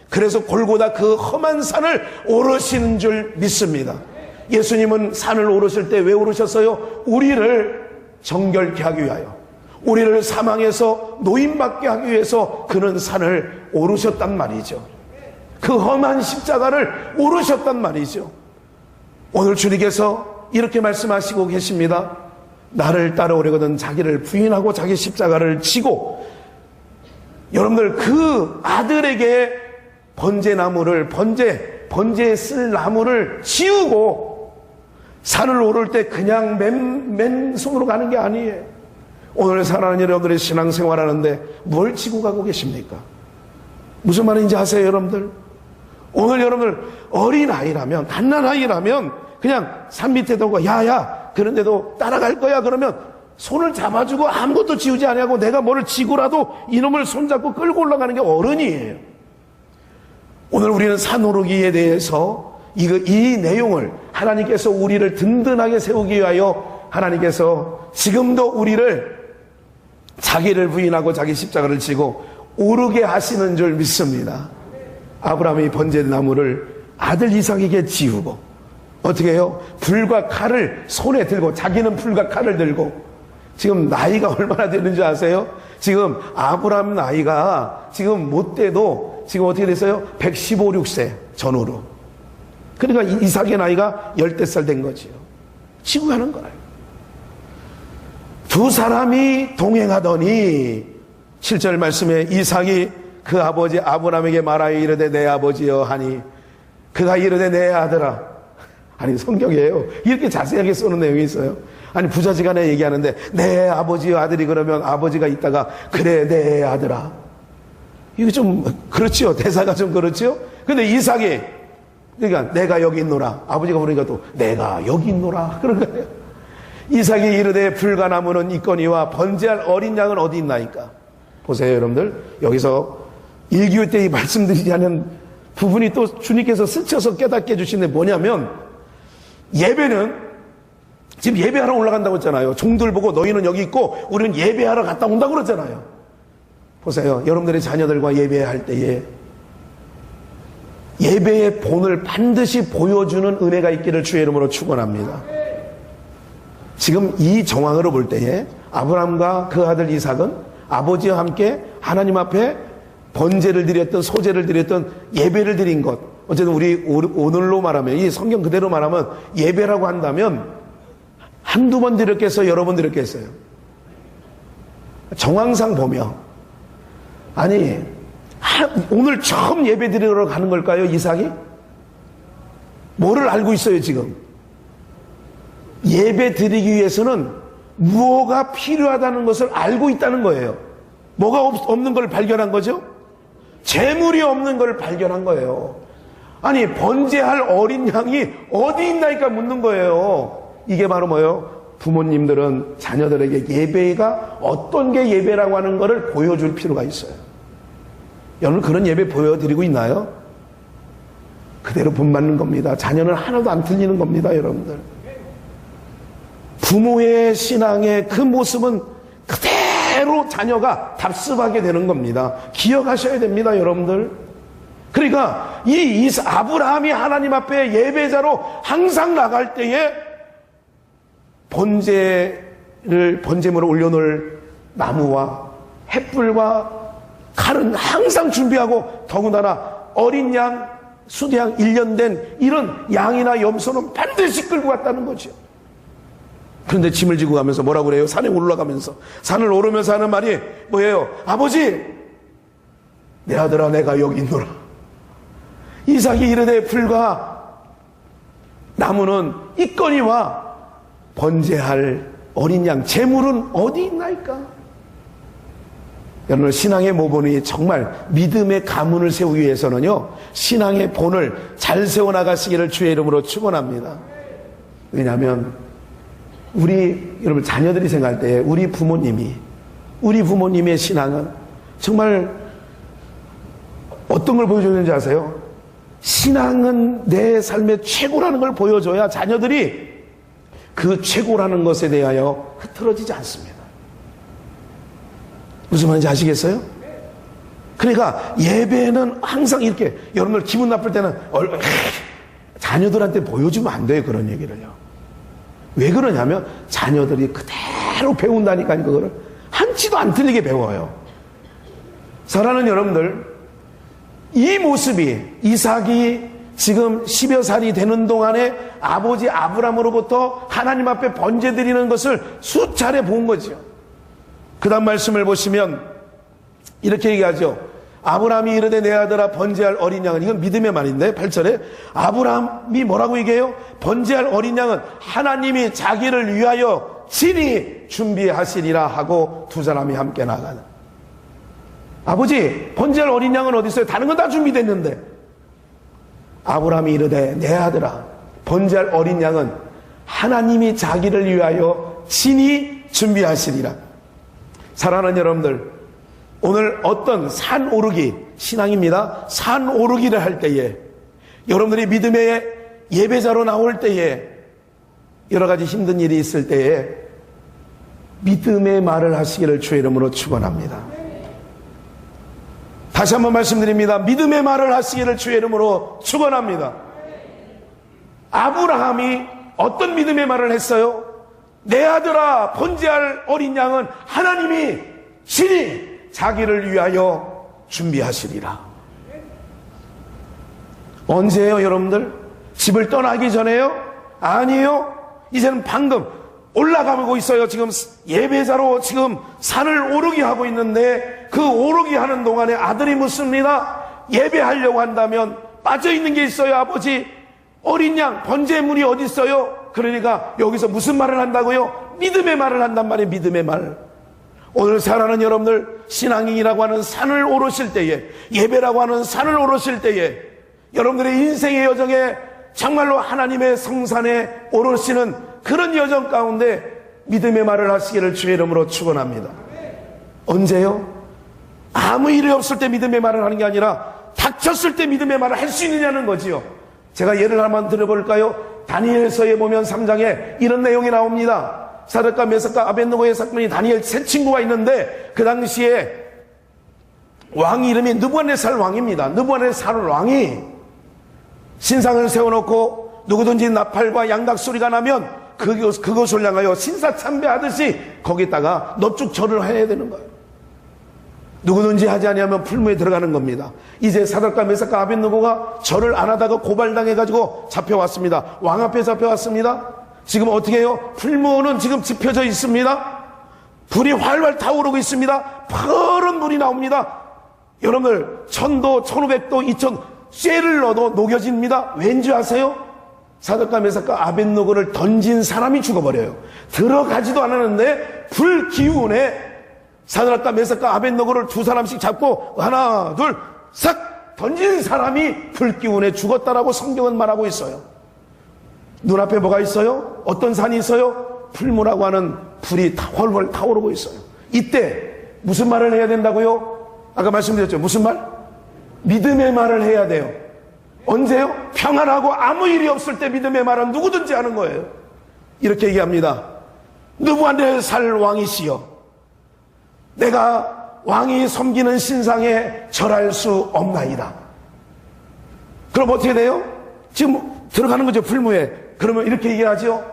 Speaker 1: 그래서 골고다 그 험한 산을 오르시는 줄 믿습니다. 예수님은 산을 오르실 때 왜 오르셨어요? 우리를 정결케 하기 위하여, 우리를 사망에서 노임받게 하기 위해서 그는 산을 오르셨단 말이죠. 그 험한 십자가를 오르셨단 말이죠. 오늘 주님께서 이렇게 말씀하시고 계십니다. 나를 따라오려거든 자기를 부인하고 자기 십자가를 지고, 여러분들 그 아들에게 번제나무를, 번제에 쓸 나무를 지우고 산을 오를 때 그냥 맨손으로 가는 게 아니에요. 오늘 사랑하는 여러분들의 신앙생활 하는데 뭘 지고 가고 계십니까? 무슨 말인지 아세요, 여러분들? 오늘 여러분들 어린아이라면, 갓난아이라면 그냥 산 밑에 두고 야야 그런데도 따라갈 거야 그러면 손을 잡아주고 아무것도 지우지 아니하고 내가 뭐를 지고라도 이놈을 손잡고 끌고 올라가는 게 어른이에요. 오늘 우리는 산 오르기에 대해서 이 내용을 하나님께서 우리를 든든하게 세우기 위하여 하나님께서 지금도 우리를 자기를 부인하고 자기 십자가를 지고 오르게 하시는 줄 믿습니다. 아브라함이 번제나무를 아들 이삭에게 지우고 어떻게 해요? 불과 칼을 손에 들고, 자기는 불과 칼을 들고, 지금 나이가 얼마나 되는지 아세요? 지금 아브라함 나이가 지금 못돼도 지금 어떻게 됐어요? 115, 6세 전후로. 그러니까 이삭의 나이가 10살 된 거지요. 지고 가는 거예요. 두 사람이 동행하더니 7절 말씀에 이삭이 그 아버지 아브라함에게 말하여 이르되 내 아버지여 하니 그가 이르되 내 아들아. 아니 성경이에요. 이렇게 자세하게 쓰는 내용이 있어요. 아니 부자지간에 얘기하는데 내 아버지여 아들이 그러면 아버지가 있다가 그래 내 아들아. 이거 좀 그렇지요. 대사가 좀 그렇지요. 근데 이삭이 그러니까 내가 여기 있노라. 아버지가 부르니까 또 내가 여기 있노라. 그런 거예요. 이삭이 이르되 불가나무는 있거니와 번제할 어린 양은 어디 있나이까. 보세요 여러분들, 여기서 1기회 때 말씀드리지 않은 부분이 또 주님께서 스쳐서 깨닫게 해주시는데 뭐냐면, 예배는 지금 예배하러 올라간다고 했잖아요. 종들 보고 너희는 여기 있고 우리는 예배하러 갔다 온다고 그랬잖아요. 보세요, 여러분들의 자녀들과 예배할 때에 예배의 본을 반드시 보여주는 은혜가 있기를 주의 이름으로 축원합니다. 지금 이 정황으로 볼 때에 아브라함과 그 아들 이삭은 아버지와 함께 하나님 앞에 번제를 드렸던, 소제를 드렸던, 예배를 드린 것, 어쨌든 우리 오늘로 말하면, 이 성경 그대로 말하면 예배라고 한다면 한두 번 드렸겠어요? 여러 번 드렸겠어요? 정황상 보면 아니 오늘 처음 예배 드리러 가는 걸까요? 이삭이? 뭐를 알고 있어요 지금? 예배 드리기 위해서는 무엇가 필요하다는 것을 알고 있다는 거예요. 뭐가 없는 걸 발견한 거죠? 재물이 없는 걸 발견한 거예요. 아니, 번제할 어린 양이 어디 있나니까 묻는 거예요. 이게 바로 뭐예요? 부모님들은 자녀들에게 예배가 어떤 게 예배라고 하는 것을 보여줄 필요가 있어요. 여러분, 그런 예배 보여드리고 있나요? 그대로 본받는 겁니다. 자녀는 하나도 안 틀리는 겁니다, 여러분들. 부모의 신앙의 그 모습은 그대로 자녀가 답습하게 되는 겁니다. 기억하셔야 됩니다, 여러분들. 그러니까 이 아브라함이 하나님 앞에 예배자로 항상 나갈 때에 번제물을 올려놓을 나무와 횃불과 칼은 항상 준비하고, 더군다나 어린 양, 수대양 1년 된 이런 양이나 염소는 반드시 끌고 갔다는 거죠. 그런데 짐을 지고 가면서 뭐라고 그래요? 산에 올라가면서, 산을 오르면서 하는 말이 뭐예요? 아버지, 내 아들아, 내가 여기 있노라. 이삭이 이르되 불과 나무는 있거니와 번제할 어린 양 제물은 어디 있나이까? 여러분, 신앙의 모본이 정말 믿음의 가문을 세우기 위해서는요, 신앙의 본을 잘 세워나가시기를 주의 이름으로 축원합니다. 왜냐하면 여러분 자녀들이 생각할 때 우리 부모님의 신앙은 정말 어떤 걸 보여주는지 아세요? 신앙은 내 삶의 최고라는 걸 보여줘야 자녀들이 그 최고라는 것에 대하여 흐트러지지 않습니다. 무슨 말인지 아시겠어요? 그러니까 예배는 항상 이렇게, 여러분들 기분 나쁠 때는 자녀들한테 보여주면 안 돼요, 그런 얘기를요. 왜 그러냐면 자녀들이 그대로 배운다니까요. 그거를 한치도 안 틀리게 배워요. 사랑하는 여러분들, 이 모습이 이삭이 지금 10여 살이 되는 동안에 아버지 아브람으로부터 하나님 앞에 번제 드리는 것을 수차례 본 거죠. 그 다음 말씀을 보시면 이렇게 얘기하죠. 아브라함이 이르되 내 아들아 번제할 어린 양은, 이건 믿음의 말인데 8절에 아브라함이 뭐라고 얘기해요? 번제할 어린 양은 하나님이 자기를 위하여 친히 준비하시리라 하고 두 사람이 함께 나가는. 아버지, 번제할 어린 양은 어디 있어요? 다른 건 다 준비됐는데. 아브라함이 이르되 내 아들아, 번제할 어린 양은 하나님이 자기를 위하여 친히 준비하시리라. 사랑하는 여러분들, 오늘 어떤 산 오르기, 신앙입니다. 산 오르기를 할 때에, 여러분들이 믿음의 예배자로 나올 때에, 여러 가지 힘든 일이 있을 때에 믿음의 말을 하시기를 주의 이름으로 축원합니다. 다시 한번 말씀드립니다. 믿음의 말을 하시기를 주의 이름으로 축원합니다. 아브라함이 어떤 믿음의 말을 했어요? 내 아들아, 번제할 어린 양은 하나님이 친히 자기를 위하여 준비하시리라. 언제예요, 여러분들? 집을 떠나기 전에요? 아니에요. 이제는 방금 올라가고 있어요. 지금 예배자로 지금 산을 오르게 하고 있는데, 그 오르게 하는 동안에 아들이 묻습니다. 예배하려고 한다면 빠져있는 게 있어요, 아버지. 어린 양, 번제물이 어디 있어요? 그러니까 여기서 무슨 말을 한다고요? 믿음의 말을 한단 말이에요. 믿음의 말. 오늘 사랑하는 여러분들, 신앙이라고 하는 산을 오르실 때에, 예배라고 하는 산을 오르실 때에, 여러분들의 인생의 여정에 정말로 하나님의 성산에 오르시는 그런 여정 가운데 믿음의 말을 하시기를 주의 이름으로 축원합니다. 언제요? 아무 일이 없을 때 믿음의 말을 하는 게 아니라 닥쳤을 때 믿음의 말을 할 수 있느냐는 거지요. 제가 예를 한번 들어볼까요? 다니엘서에 보면 3장에 이런 내용이 나옵니다. 사드락과 메삭과 아벳느고의 사건이 다니엘 세 친구가 있는데, 그 당시에 왕 이름이 느부갓네살 왕입니다. 느부갓네살 왕이 신상을 세워놓고 누구든지 나팔과 양각 소리가 나면 그것을 향하여 신사참배하듯이 거기다가 넙죽 절을 해야 되는 거예요. 누구든지 하지 아니하면 풀무에 들어가는 겁니다. 이제 사드락과 메삭과 아벳느고가 절을 안 하다가 고발당해가지고 잡혀왔습니다. 왕 앞에 잡혀왔습니다. 지금 어떻게 해요? 풀무는 지금 지펴져 있습니다. 불이 활활 타오르고 있습니다. 푸른 불이 나옵니다. 여러분들 1000도, 1500도, 2000 쇠를 넣어도 녹여집니다. 왠지 아세요? 사드락과 메삭과 아벳노고를 던진 사람이 죽어버려요. 들어가지도 않았는데 불 기운에 사드락과 메삭과 아벳노고를 두 사람씩 잡고 하나 둘 싹 던진 사람이 불 기운에 죽었다라고 성경은 말하고 있어요. 눈앞에 뭐가 있어요? 어떤 산이 있어요? 풀무라고 하는 불이 훨훨 타오르고 있어요. 이때 무슨 말을 해야 된다고요? 아까 말씀드렸죠. 무슨 말? 믿음의 말을 해야 돼요. 언제요? 평안하고 아무 일이 없을 때 믿음의 말은 누구든지 하는 거예요. 이렇게 얘기합니다. 느부갓네살 살 왕이시여, 내가 왕이 섬기는 신상에 절할 수 없나이다. 그럼 어떻게 돼요? 지금 들어가는 거죠, 풀무에. 그러면 이렇게 얘기하죠.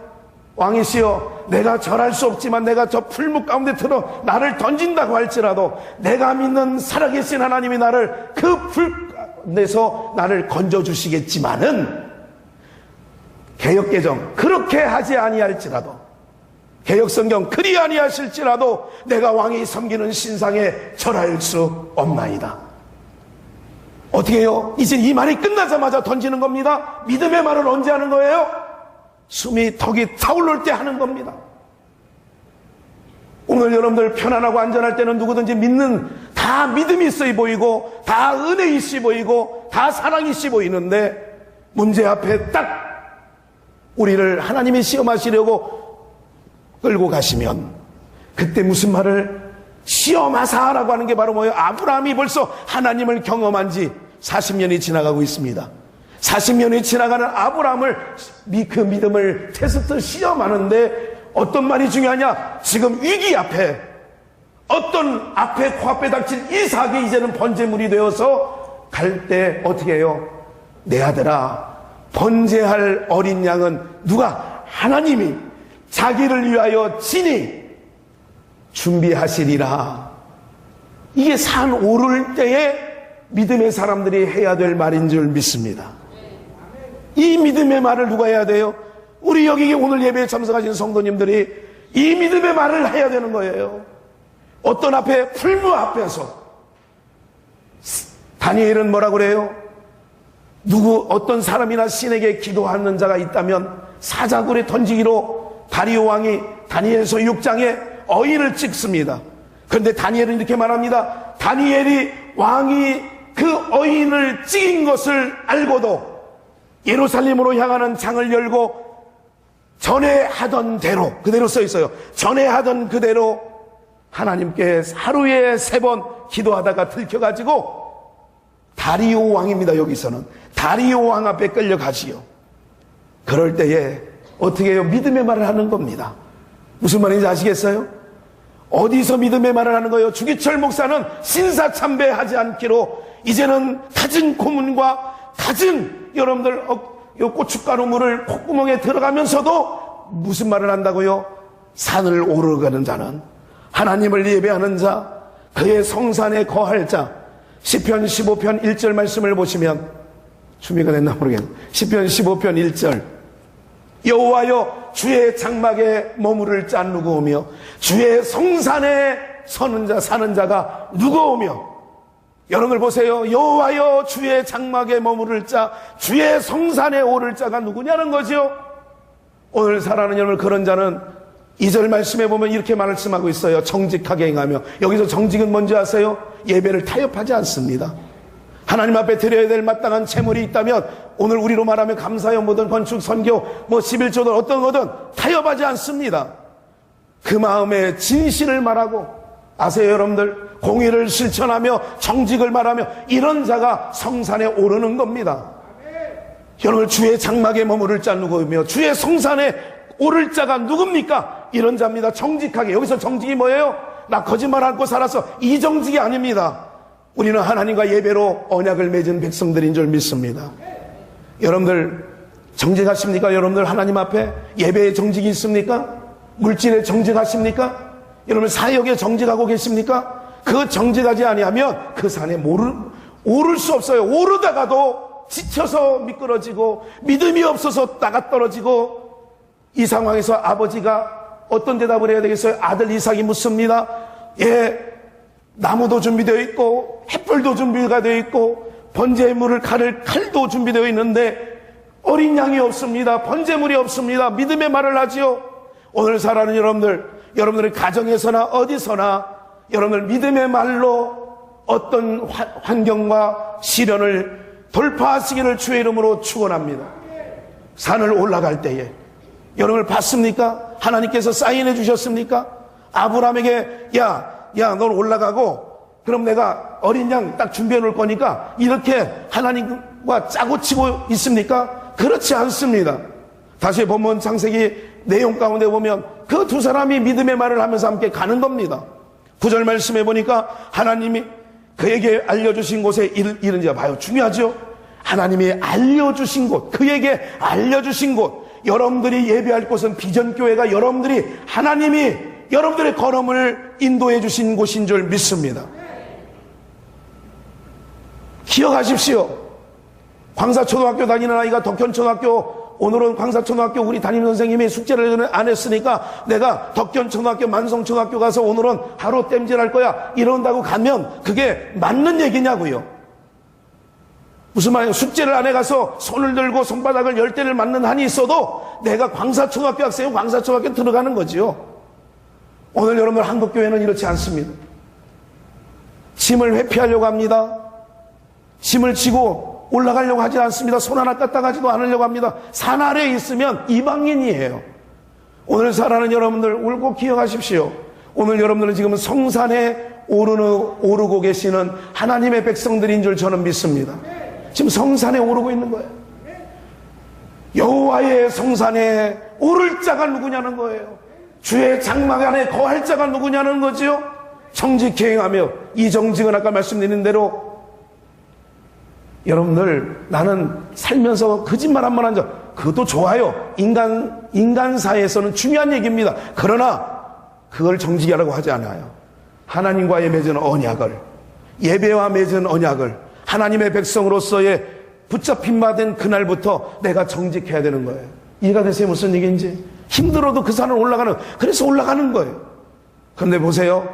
Speaker 1: 왕이시여, 내가 절할 수 없지만 내가 저 풀무 가운데 들어 나를 던진다고 할지라도 내가 믿는 살아계신 하나님이 나를 그 불 가운데서 나를 건져주시겠지만은, 개역개정 그렇게 하지 아니할지라도, 개역성경 그리 아니하실지라도 내가 왕이 섬기는 신상에 절할 수 없나이다. 어떻게 해요? 이제 이 말이 끝나자마자 던지는 겁니다. 믿음의 말은 언제 하는 거예요? 숨이 턱이 타오를 때 하는 겁니다. 오늘 여러분들 편안하고 안전할 때는 누구든지 믿는, 다 믿음이 있어 보이고 다 은혜 있어 보이고 다 사랑이 있어 보이는데, 문제 앞에 딱 우리를 하나님이 시험하시려고 끌고 가시면, 그때 무슨 말을 시험하사라고 하는 게 바로 뭐예요? 아브라함이 벌써 하나님을 경험한 지 40년이 지나가고 있습니다. 40년이 지나가는 아브라함을, 그 믿음을 테스트 시험하는데 어떤 말이 중요하냐? 지금 위기 앞에, 어떤 앞에 코앞에 닥친 이삭이 이제는 번제물이 되어서 갈 때 어떻게 해요? 내 아들아, 번제할 어린 양은 누가? 하나님이 자기를 위하여 친히 준비하시리라. 이게 산 오를 때에 믿음의 사람들이 해야 될 말인 줄 믿습니다. 이 믿음의 말을 누가 해야 돼요? 우리 여기 오늘 예배에 참석하신 성도님들이 이 믿음의 말을 해야 되는 거예요. 어떤 앞에? 풀무 앞에서. 다니엘은 뭐라고 그래요? 어떤 사람이나 신에게 기도하는 자가 있다면 사자굴에 던지기로 다리오 왕이 다니엘서 6장에 어인을 찍습니다. 그런데 다니엘은 이렇게 말합니다. 다니엘이 왕이 그 어인을 찍은 것을 알고도 예루살렘으로 향하는 장을 열고 전에 하던 대로, 그대로 써 있어요. 전에 하던 그대로 하나님께 하루에 3번 기도하다가 들켜가지고, 다리오 왕입니다. 여기서는 다리오 왕 앞에 끌려가지요. 그럴 때에 어떻게 해요? 믿음의 말을 하는 겁니다. 무슨 말인지 아시겠어요? 어디서 믿음의 말을 하는 거예요? 주기철 목사는 신사참배하지 않기로 이제는 갖은 고문과 갖은 여러분들 요 고춧가루물을 콧구멍에 들어가면서도 무슨 말을 한다고요? 산을 오르가는 자는, 하나님을 예배하는 자, 그의 성산에 거할 자. 시편 15편 1절 말씀을 보시면, 준비가 됐나 모르겠네요. 시편 15편 1절. 여호와여, 주의 장막에 머무를 자 누구오며 주의 성산에 서는 자 사는 자가 누구오며. 여러분들 보세요. 여호와여, 주의 장막에 머무를 자, 주의 성산에 오를 자가 누구냐는 거죠. 오늘 살아가는 여러분, 그런 자는 2절 말씀에 보면 이렇게 말씀하고 있어요. 정직하게 행하며. 여기서 정직은 뭔지 아세요? 예배를 타협하지 않습니다. 하나님 앞에 드려야 될 마땅한 재물이 있다면, 오늘 우리로 말하면 감사연 뭐든 건축, 선교, 11조든 어떤 거든 타협하지 않습니다. 그 마음에 진실을 말하고, 아세요 여러분들? 공의를 실천하며 정직을 말하며 이런 자가 성산에 오르는 겁니다. 여러분, 주의 장막에 머무를 자 누구며 주의 성산에 오를 자가 누굽니까? 이런 자입니다. 정직하게. 여기서 정직이 뭐예요? 나 거짓말 않고 살아서, 이 정직이 아닙니다. 우리는 하나님과 예배로 언약을 맺은 백성들인 줄 믿습니다. 여러분들 정직하십니까? 여러분들 하나님 앞에 예배에 정직이 있습니까? 물질에 정직하십니까? 여러분 사역에 정직하고 계십니까? 그 정직하지 아니하면 그 산에 오를 수 없어요. 오르다가도 지쳐서 미끄러지고 믿음이 없어서 나가 떨어지고. 이 상황에서 아버지가 어떤 대답을 해야 되겠어요? 아들 이삭이 묻습니다. 예, 나무도 준비되어 있고 햇불도 준비가 되어 있고 번제의 물을 가를 칼도 준비되어 있는데 어린 양이 없습니다. 번제물이 없습니다. 믿음의 말을 하지요. 오늘 살아가는 여러분들의 가정에서나 어디서나 여러분들 믿음의 말로 어떤 환경과 시련을 돌파하시기를 주의 이름으로 축원합니다. 산을 올라갈 때에 여러분을 봤습니까? 하나님께서 사인해 주셨습니까? 아브라함에게 넌 올라가고 그럼 내가 어린 양 딱 준비해 놓을 거니까 이렇게 하나님과 짜고 치고 있습니까? 그렇지 않습니다. 다시 본문 창세기 내용 가운데 보면 그 두 사람이 믿음의 말을 하면서 함께 가는 겁니다. 9절 말씀해 보니까 하나님이 그에게 알려주신 곳에 이른지라. 봐요. 중요하죠? 하나님이 알려주신 곳, 그에게 알려주신 곳, 여러분들이 예배할 곳은 비전교회가 하나님이 여러분들의 걸음을 인도해 주신 곳인 줄 믿습니다. 기억하십시오. 광사초등학교 다니는 아이가 덕현초등학교, 오늘은 광사초등학교 우리 담임 선생님이 숙제를 안 했으니까 내가 덕현초등학교, 만성초등학교 가서 오늘은 하루 땜질할 거야 이런다고 가면 그게 맞는 얘기냐고요. 무슨 말이에요? 숙제를 안 해가서 손을 들고 손바닥을 10대를 맞는 한이 있어도 내가 광사초등학교 학생이면 광사초등학교 들어가는 거지요. 오늘 여러분들 한국교회는 이렇지 않습니다. 짐을 회피하려고 합니다. 짐을 지고 올라가려고 하지 않습니다. 손 하나 까딱하지도 않으려고 합니다. 산 아래에 있으면 이방인이에요. 오늘 살아가는 여러분들 울고 기억하십시오. 오늘 여러분들은 지금 성산에 오르고 계시는 하나님의 백성들인 줄 저는 믿습니다. 지금 성산에 오르고 있는 거예요. 여호와의 성산에 오를 자가 누구냐는 거예요. 주의 장막 안에 거할 자가 누구냐는 거지요. 정직히 행하며 이 정직은 아까 말씀드린 대로 여러분들 나는 살면서 거짓말 한 번 한 적 그것도 좋아요. 인간사에서는 중요한 얘기입니다. 그러나 그걸 정직히 하라고 하지 않아요. 하나님과의 맺은 언약을, 예배와 맺은 언약을 하나님의 백성으로서의 붙잡힌 바 된 그날부터 내가 정직해야 되는 거예요. 이해가 되세요? 무슨 얘기인지? 힘들어도 그 산을 그래서 올라가는 거예요. 그런데 보세요.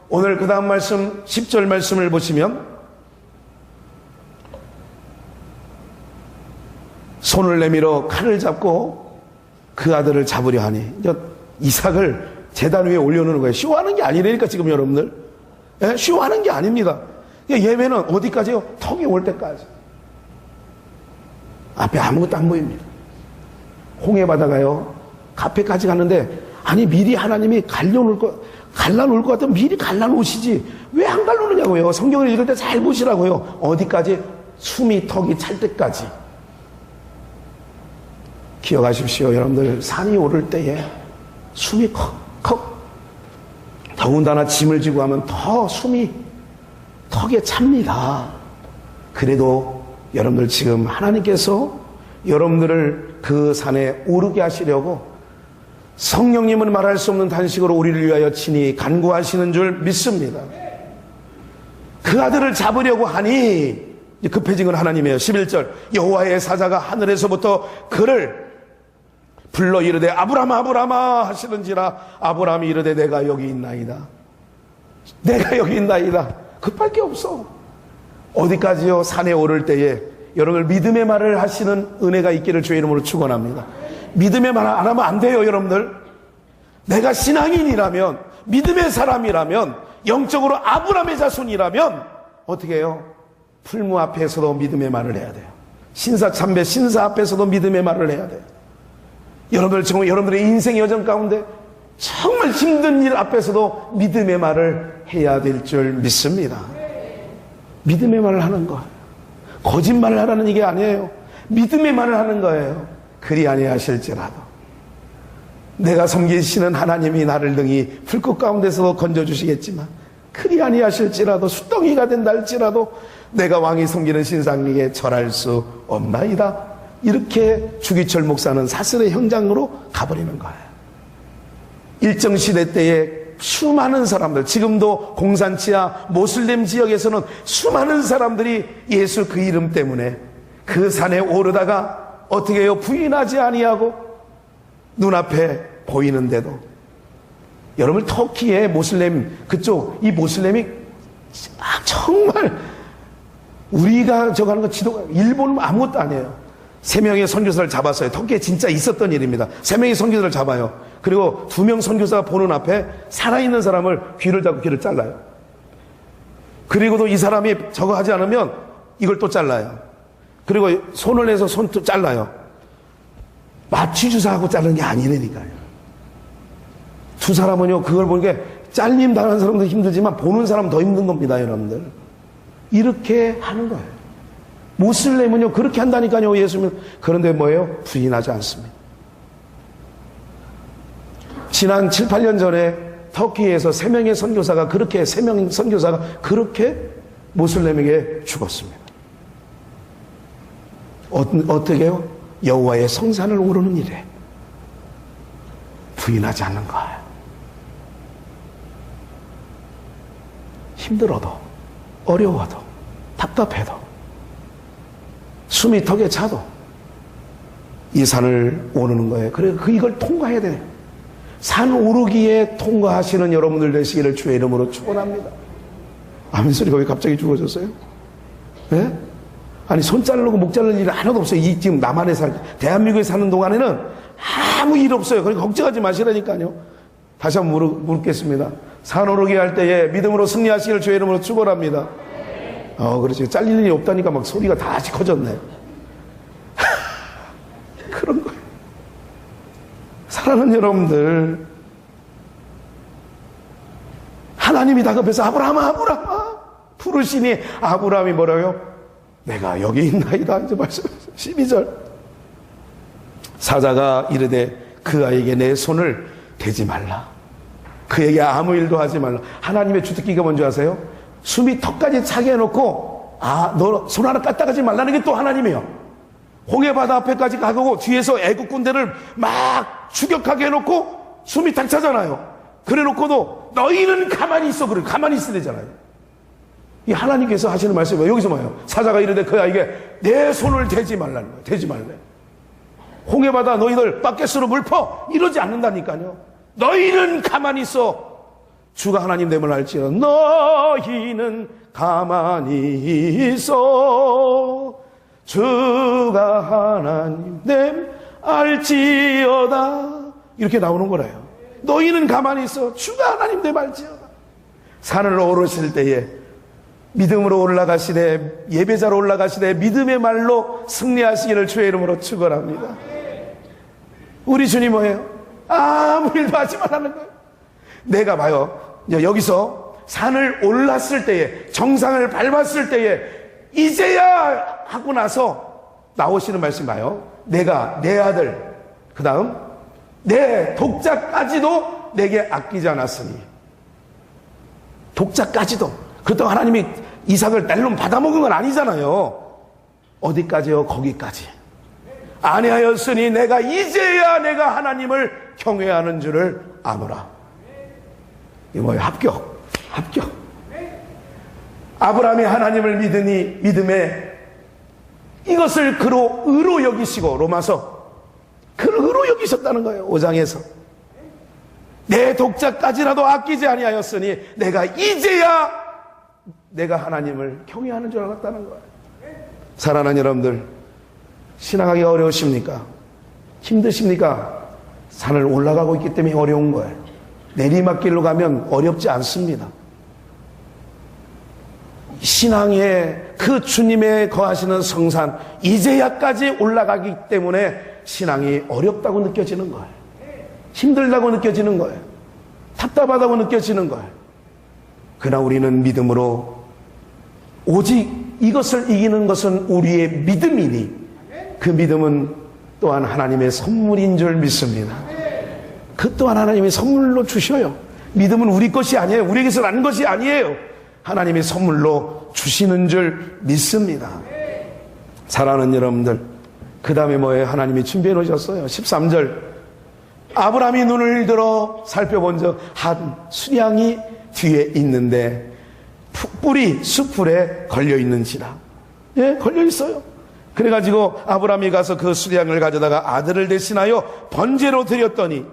Speaker 1: 오늘 그 다음 말씀 10절 말씀을 보시면 손을 내밀어 칼을 잡고 그 아들을 잡으려 하니 이삭을 제단 위에 올려놓는 거예요. 쇼하는 게 아니라니까 지금 여러분들. 쇼하는 게 아닙니다. 예배는 어디까지요? 턱이 올 때까지. 앞에 아무것도 안 보입니다. 홍해 바다가요. 카페까지 갔는데 아니 미리 하나님이 갈라놓을 것 같으면 미리 갈라놓으시지 왜 안 갈라놓느냐고요. 성경을 읽을 때 잘 보시라고요. 어디까지? 숨이 턱이 찰 때까지. 기억하십시오. 여러분들 산이 오를 때에 숨이 컥컥 더군다나 짐을 지고 하면 더 숨이 턱에 찹니다. 그래도 여러분들 지금 하나님께서 여러분들을 그 산에 오르게 하시려고 성령님은 말할 수 없는 단식으로 우리를 위하여 친히 간구하시는 줄 믿습니다. 그 아들을 잡으려고 하니 급해진 건 하나님이에요. 11절 여호와의 사자가 하늘에서부터 그를 불러 이르되 아브라함아 아브라함아 하시는지라 아브라함이 이르되 내가 여기 있나이다. 내가 여기 있나이다. 급할 게 없어. 어디까지요? 산에 오를 때에 여러분들 믿음의 말을 하시는 은혜가 있기를 주의 이름으로 축원합니다. 믿음의 말 안 하면 안 돼요. 여러분들 내가 신앙인이라면 믿음의 사람이라면 영적으로 아브라함의 자손이라면 어떻게 해요? 풀무 앞에서도 믿음의 말을 해야 돼요. 신사 참배 신사 앞에서도 믿음의 말을 해야 돼요. 여러분들의 인생 여정 가운데 정말 힘든 일 앞에서도 믿음의 말을 해야 될 줄 믿습니다. 믿음의 말을 하는 거. 거짓말을 하라는 이게 아니에요. 믿음의 말을 하는 거예요. 그리 아니하실지라도 내가 섬기시는 하나님이 나를 능히 불꽃 가운데서 건져주시겠지만 그리 아니하실지라도 숫덩이가 된다 할지라도 내가 왕이 섬기는 신상에게 절할 수 없나이다. 이렇게 주기철 목사는 사슬의 현장으로 가버리는 거예요. 일정 시대 때에 수많은 사람들, 지금도 공산치하 모슬렘 지역에서는 수많은 사람들이 예수 그 이름 때문에 그 산에 오르다가 어떻게 해요? 부인하지 아니하고 눈앞에 보이는데도. 여러분 터키의 모슬렘 그쪽 이 모슬렘이 정말 우리가 저거 하는 거 지도가 일본은 아무것도 아니에요. 3명의 선교사를 잡았어요. 터키에 진짜 있었던 일입니다. 3명의 선교사를 잡아요. 그리고 2명 선교사가 보는 앞에 살아있는 사람을 귀를 잡고 귀를 잘라요. 그리고도 이 사람이 저거 하지 않으면 이걸 또 잘라요. 그리고 손을 내서 손도 잘라요. 마취 주사하고 자르는 게 아니라니까요. 두 사람은요, 그걸 보니까 잘림 당하는 사람도 힘들지만 보는 사람은 더 힘든 겁니다, 여러분들. 이렇게 하는 거예요. 모슬렘은요, 그렇게 한다니까요, 예수님. 그런데 뭐예요? 부인하지 않습니다. 지난 7, 8년 전에 터키에서 3명의 선교사가 그렇게, 3명의 선교사가 그렇게 모슬렘에게 죽었습니다. 어떻게 해요? 여호와의 성산을 오르는 일에 부인하지 않는 거예요. 힘들어도, 어려워도, 답답해도, 숨이 턱에 차도 이 산을 오르는 거예요. 그래서 이걸 통과해야 돼요. 산 오르기에 통과하시는 여러분들 되시기를 주의 이름으로 축원합니다. 아멘 소리가 왜 갑자기 죽어졌어요? 네? 아니, 손 자르고 목 자르는 일은 하나도 없어요. 지금 남한에 대한민국에 사는 동안에는 아무 일 없어요. 그러니까 걱정하지 마시라니까요. 다시 한번 물겠습니다. 산 오르기 할 때에 믿음으로 승리하시기를 주의 이름으로 축원합니다. 그렇지. 잘릴 일이 없다니까 막 소리가 다시 커졌네. 그런 거예요. 사랑하는 여러분들, 하나님이 다급해서 아브라함아 부르시니 아브라함이 뭐라고요? 내가 여기 있나이다. 이제 말씀하셨어요. 12절. 사자가 이르되 그 아이에게 내 손을 대지 말라. 그에게 아무 일도 하지 말라. 하나님의 주특기가 뭔지 아세요? 숨이 턱까지 차게 해놓고 너 손 하나 까딱하지 말라는 게 또 하나님이에요. 홍해바다 앞에까지 가고 뒤에서 애국 군대를 막 추격하게 해놓고 숨이 탁 차잖아요. 그래놓고도 너희는 가만히 있어. 그래, 가만히 있어야 되잖아요. 이 하나님께서 하시는 말씀이에요. 여기서 뭐예요? 사자가 이르되 그 아이에게 내 손을 대지 말라는 거예요. 대지 말래. 홍해바다 너희들 바켓으로 물 퍼. 이러지 않는다니까요. 너희는 가만히 있어. 주가 하나님 됨을 알지어 너희는 가만히 있어. 주가 하나님 됨 알지어다. 이렇게 나오는 거래요. 너희는 가만히 있어. 주가 하나님 됨 알지어다. 산을 오르실 때에 믿음으로 올라가시되, 예배자로 올라가시되 믿음의 말로 승리하시기를 주의 이름으로 축원합니다. 우리 주님 뭐예요? 아무 일도 하지 말라는 거예요. 내가 봐요, 여기서 산을 올랐을 때에, 정상을 밟았을 때에 이제야 하고 나서 나오시는 말씀 봐요. 내가 내 아들, 그 다음 내 독자까지도 내게 아끼지 않았으니. 독자까지도. 그렇다고 하나님이 이삭을 날로 받아먹은 건 아니잖아요. 어디까지요? 거기까지. 아니하였으니 내가 이제야 내가 하나님을 경외하는 줄을 아노라. 이 뭐예요? 합격. 아브라함이 하나님을 믿으니 믿음에 이것을 그로 의로 여기시고, 로마서 그로 의로 여기셨다는 거예요. 5장에서 내 독자까지라도 아끼지 아니하였으니 내가 이제야 내가 하나님을 경외하는 줄 알았다는 거예요. 사랑하는 여러분들, 신앙하기가 어려우십니까? 힘드십니까? 산을 올라가고 있기 때문에 어려운 거예요. 내리막길로 가면 어렵지 않습니다. 신앙의 그 주님의 거하시는 성산 이제야까지 올라가기 때문에 신앙이 어렵다고 느껴지는 거예요. 힘들다고 느껴지는 거예요. 답답하다고 느껴지는 거예요. 그러나 우리는 믿음으로 오직 이것을 이기는 것은 우리의 믿음이니 그 믿음은 또한 하나님의 선물인 줄 믿습니다. 그 또한 하나님의 선물로 주셔요. 믿음은 우리 것이 아니에요. 우리에게서 난 것이 아니에요. 하나님의 선물로 주시는 줄 믿습니다. 사랑하는 여러분들, 그 다음에 뭐예요? 하나님이 준비해 놓으셨어요. 13절. 아브라함이 눈을 들어 살펴본 적 한 수량이 뒤에 있는데 뿔이 숯불에 걸려 있는지라. 예, 걸려 있어요. 그래가지고 아브라함이 가서 그 수량을 가져다가 아들을 대신하여 번제로 드렸더니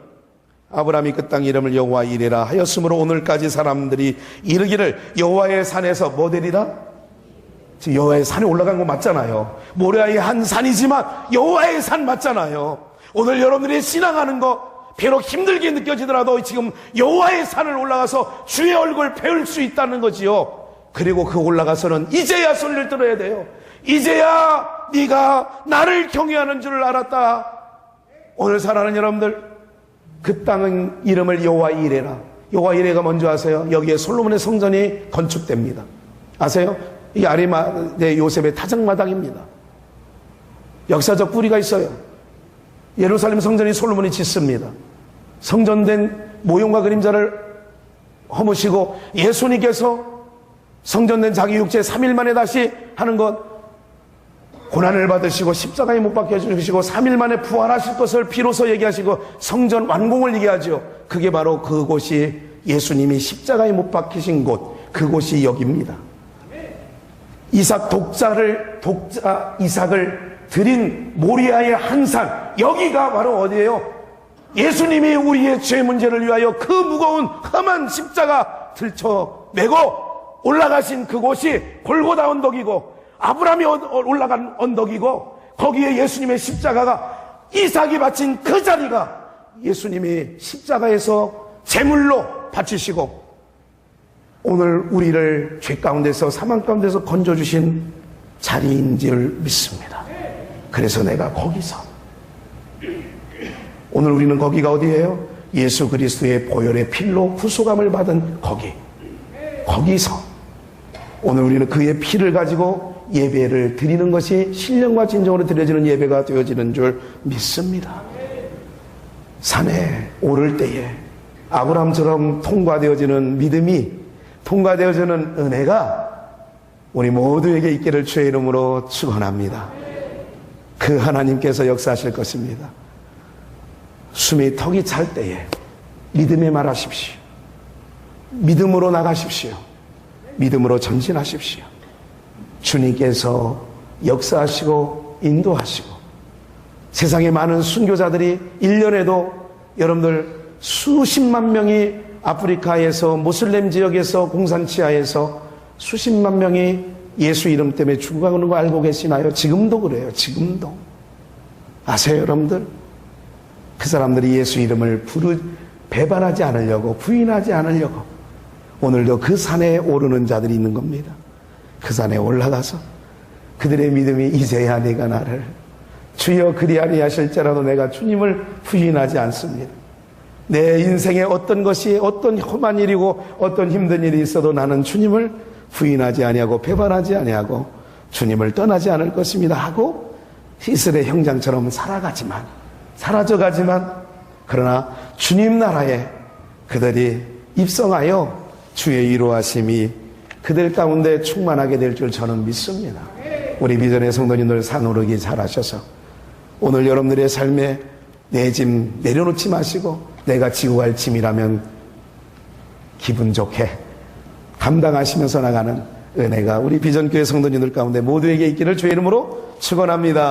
Speaker 1: 아브라함이 그 땅 이름을 여호와 이레라 하였으므로 오늘까지 사람들이 이르기를 여호와의 산에서 뭐 되리라? 여호와의 산에 올라간 거 맞잖아요. 모리아의 한 산이지만 여호와의 산 맞잖아요. 오늘 여러분들이 신앙하는 거 비록 힘들게 느껴지더라도 지금 여호와의 산을 올라가서 주의 얼굴 배울 수 있다는 거지요. 그리고 그 올라가서는 이제야 소리를 들어야 돼요. 이제야 네가 나를 경외하는 줄 알았다. 오늘 사랑하는 여러분들, 그 땅은 이름을 여호와 이레라. 여호와 이레가 뭔지 아세요? 여기에 솔로몬의 성전이 건축됩니다. 아세요? 이 아리마대 요셉의 타작마당입니다. 역사적 뿌리가 있어요. 예루살렘 성전이 솔로몬이 짓습니다. 성전된 모형과 그림자를 허무시고 예수님께서 성전된 자기 육체 3일 만에 다시 하는 것, 고난을 받으시고 십자가에 못 박혀 주시고 3일 만에 부활하실 것을 비로소 얘기하시고 성전 완공을 얘기하죠. 그게 바로 그곳이 예수님이 십자가에 못 박히신 곳, 그곳이 여기입니다. 독자 이삭을 드린 모리아의 한산, 여기가 바로 어디예요? 예수님이 우리의 죄 문제를 위하여 그 무거운 험한 십자가 들쳐 메고 올라가신 그곳이 골고다 언덕이고 아브라함이 올라간 언덕이고 거기에 예수님의 십자가가 이삭이 바친 그 자리가 예수님이 십자가에서 제물로 바치시고 오늘 우리를 죄 가운데서 사망 가운데서 건져주신 자리인 줄 믿습니다. 그래서 내가 거기서, 오늘 우리는 거기가 어디예요? 예수 그리스도의 보혈의 필로 구속함을 받은 거기서 오늘 우리는 그의 피를 가지고 예배를 드리는 것이 신령과 진정으로 드려지는 예배가 되어지는 줄 믿습니다. 산에 오를 때에 아브라함처럼 통과되어지는 믿음이, 통과되어지는 은혜가 우리 모두에게 있기를 주의 이름으로 축원합니다. 그 하나님께서 역사하실 것입니다. 숨이 턱이 찰 때에 믿음에 말하십시오. 믿음으로 나가십시오. 믿음으로 전진하십시오. 주님께서 역사하시고 인도하시고 세상에 많은 순교자들이 1년에도 여러분들 수십만 명이 아프리카에서 모슬렘 지역에서 공산치하에서 수십만 명이 예수 이름 때문에 죽어가는 거 알고 계시나요? 지금도 그래요. 지금도. 아세요, 여러분들? 그 사람들이 예수 이름을 배반하지 않으려고, 부인하지 않으려고 오늘도 그 산에 오르는 자들이 있는 겁니다. 그 산에 올라가서 그들의 믿음이 이제야 내가 나를 주여 그리 아니하실지라도 내가 주님을 부인하지 않습니다. 내 인생에 어떤 것이 어떤 험한 일이고 어떤 힘든 일이 있어도 나는 주님을 부인하지 아니하고 배반하지 아니하고 주님을 떠나지 않을 것입니다 하고 이스라엘 형장처럼 사라져가지만 그러나 주님 나라에 그들이 입성하여 주의 이루하심이 그들 가운데 충만하게 될 줄 저는 믿습니다. 우리 비전의 성도님들 산 오르기 잘하셔서 오늘 여러분들의 삶에 내 짐 내려놓지 마시고 내가 지고 갈 짐이라면 기분 좋게 감당하시면서 나가는 은혜가 우리 비전교회 성도님들 가운데 모두에게 있기를 주의 이름으로 축원합니다.